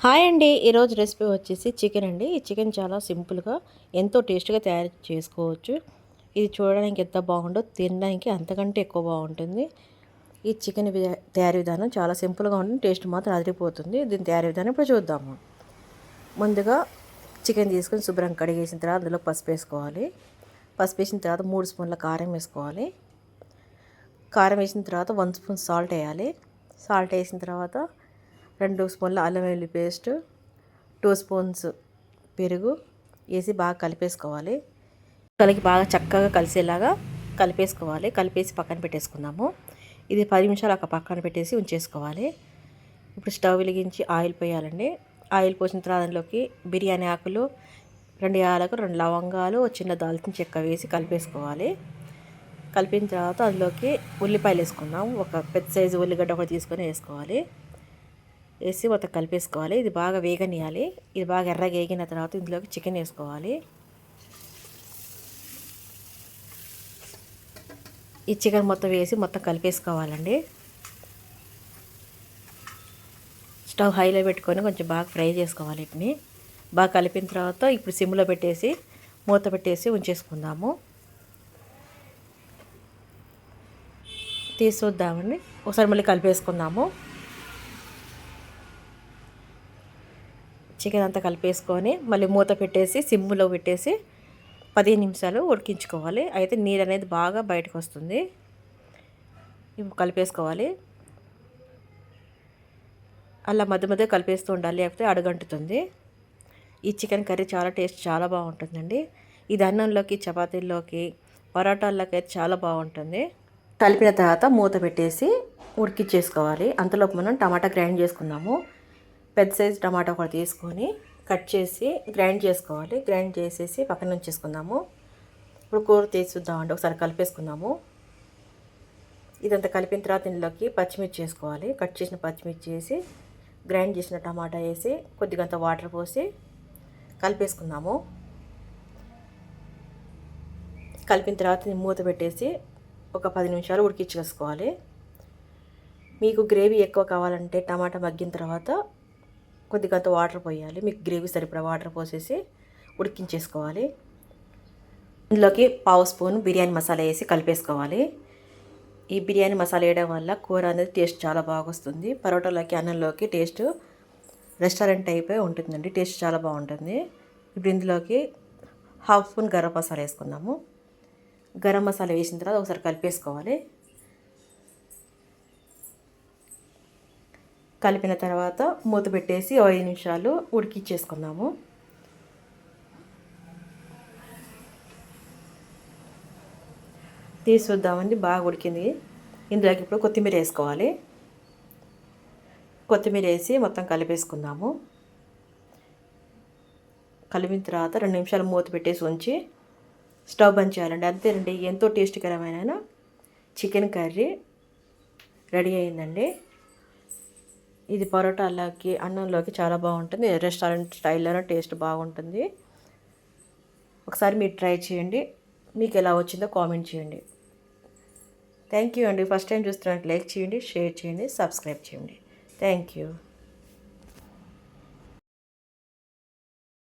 Hi అండి. ఈరోజు recipe వచ్చేసి చికెన్ అండి. ఈ చికెన్ చాలా సింపుల్గా ఎంతో టేస్ట్గా తయారు చేసుకోవచ్చు. ఇది చూడడానికి ఎంత బాగుందో తినడానికి అంతకంటే ఎక్కువ బాగుంటుంది. ఈ చికెన్ తయారీ విధానం చాలా సింపుల్గా ఉంటుంది. టేస్ట్ మాత్రం అదిరిపోతుంది. దీని తయారీ విధానం ఇప్పుడు చూద్దాము. ముందుగా చికెన్ తీసుకొని శుభ్రంగా కడిగేసిన తర్వాత అందులో పసుపు వేసుకోవాలి. పసుపు వేసిన తర్వాత 3 స్పూన్ల కారం వేసుకోవాలి. కారం వేసిన తర్వాత 1 స్పూన్ సాల్ట్ వేయాలి. సాల్ట్ వేసిన తర్వాత 2 స్పూన్ల అల్లం వెల్లుల్లి పేస్ట్, 2 స్పూన్స్ పెరుగు వేసి బాగా కలిపేసుకోవాలి. బాగా చక్కగా కలిసేలాగా కలిపేసుకోవాలి. కలిపేసి పక్కన పెట్టేసుకుందాము. ఇది 10 నిమిషాలు అక్కడ పక్కన పెట్టేసి ఉంచేసుకోవాలి. ఇప్పుడు స్టవ్ వెలిగించి ఆయిల్ పోయాలండి. ఆయిల్ పోసిన తర్వాత అందులోకి బిర్యానీ ఆకులు, 2 యాలకులు, 2 లవంగాలు, చిన్న దాల్చిన చెక్క వేసి కలిపేసుకోవాలి. కలిపిన తర్వాత అందులోకి ఉల్లిపాయలు వేసుకుందాం. ఒక పెద్ద సైజు ఉల్లిగడ్డ ఒకటి తీసుకొని వేసుకోవాలి. వేసి మొత్తం కలిపేసుకోవాలి. ఇది బాగా వేగనియాలి. ఇది బాగా ఎర్రగా వేగిన తర్వాత ఇందులోకి చికెన్ వేసుకోవాలి. ఈ చికెన్ మొత్తం వేసి మొత్తం కలిపేసుకోవాలండి. స్టవ్ హైలో పెట్టుకొని కొంచెం బాగా ఫ్రై చేసుకోవాలి. వీటిని బాగా కలిపిన తర్వాత ఇప్పుడు సిమ్లో పెట్టేసి మూత పెట్టేసి ఉంచేసుకుందాము. తీసి చూద్దామండి. ఒకసారి మళ్ళీ కలిపేసుకుందాము. చికెన్ అంతా కలిపేసుకొని మళ్ళీ మూత పెట్టేసి సిమ్లో పెట్టేసి 15 నిమిషాలు ఉడికించుకోవాలి. అయితే నీరు అనేది బాగా బయటకు వస్తుంది. ఇప్పుడు కలిపేసుకోవాలి. అలా మధ్య మధ్య కలిపేస్తూ ఉండాలి, లేకపోతే అడుగంటుతుంది. ఈ చికెన్ కర్రీ చాలా బాగుంటుందండి. ఇది అన్నంలోకి, చపాతీల్లోకి, పరోటాల్లోకి అయితే చాలా బాగుంటుంది. కలిపిన తర్వాత మూత పెట్టేసి ఉడికించేసుకోవాలి. అంతలోపు మనం టమాటా గ్రైండ్ చేసుకుందాము. పెద్ద సైజు టమాటా ఒకటి తీసుకొని కట్ చేసి గ్రైండ్ చేసుకోవాలి. గ్రైండ్ చేసేసి పక్కన ఉంచేసుకుందాము. ఇప్పుడు కూర తీసి చూద్దామండి. ఒకసారి కలిపేసుకుందాము. ఇదంతా కలిపిన తర్వాత ఇందులోకి పచ్చిమిర్చి వేసుకోవాలి. కట్ చేసిన పచ్చిమిర్చి వేసి గ్రైండ్ చేసిన టమాటా వేసి కొద్దిగంత వాటర్ పోసి కలిపేసుకుందాము. కలిపిన తర్వాత మూత పెట్టేసి ఒక 10 నిమిషాలు ఉడికించేసుకోవాలి. మీకు గ్రేవీ ఎక్కువ కావాలంటే టమాటా మగ్గిన తర్వాత కొద్దిగంత వాటర్ పోయాలి. మీకు గ్రేవీ సరిపడా వాటర్ పోసేసి ఉడికించేసుకోవాలి. ఇందులోకి 1/2 స్పూన్ బిర్యానీ మసాలా వేసి కలిపేసుకోవాలి. ఈ బిర్యానీ మసాలా వేయడం వల్ల కూర అనేది టేస్ట్ చాలా బాగా వస్తుంది. పరోటాలోకి, అన్నంలోకి టేస్ట్ రెస్టారెంట్ టైపే ఉంటుందండి. టేస్ట్ చాలా బాగుంటుంది. ఇప్పుడు ఇందులోకి 1/2 స్పూన్ గరం మసాలా వేసుకుందాము. గరం మసాలా వేసిన తర్వాత ఒకసారి కలిపేసుకోవాలి. కలిపిన తర్వాత మూత పెట్టేసి 5 నిమిషాలు ఉడికించేసుకుందాము. తీసి చూద్దామండి. బాగా ఉడికింది. ఇందులోకి ఇప్పుడు కొత్తిమీర వేసుకోవాలి. కొత్తిమీర వేసి మొత్తం కలిపేసుకుందాము. కలిపిన తర్వాత 2 నిమిషాలు మూత పెట్టేసి ఉంచి స్టవ్ బంద్ చేయాలండి. అంతేనండి, ఎంతో టేస్టీకరమైన చికెన్ కర్రీ రెడీ అయిందండి. ఇది పరోటాలకి, అన్నంలోకి చాలా బాగుంటుంది. రెస్టారెంట్ స్టైల్లోనే టేస్ట్ బాగుంటుంది. ఒకసారి మీరు ట్రై చేయండి. మీకు ఎలా వచ్చిందో కామెంట్ చేయండి. థ్యాంక్ యూ అండి. ఫస్ట్ టైం చూస్తున్నట్టు లైక్ చేయండి, షేర్ చేయండి, సబ్స్క్రైబ్ చేయండి. Thank you.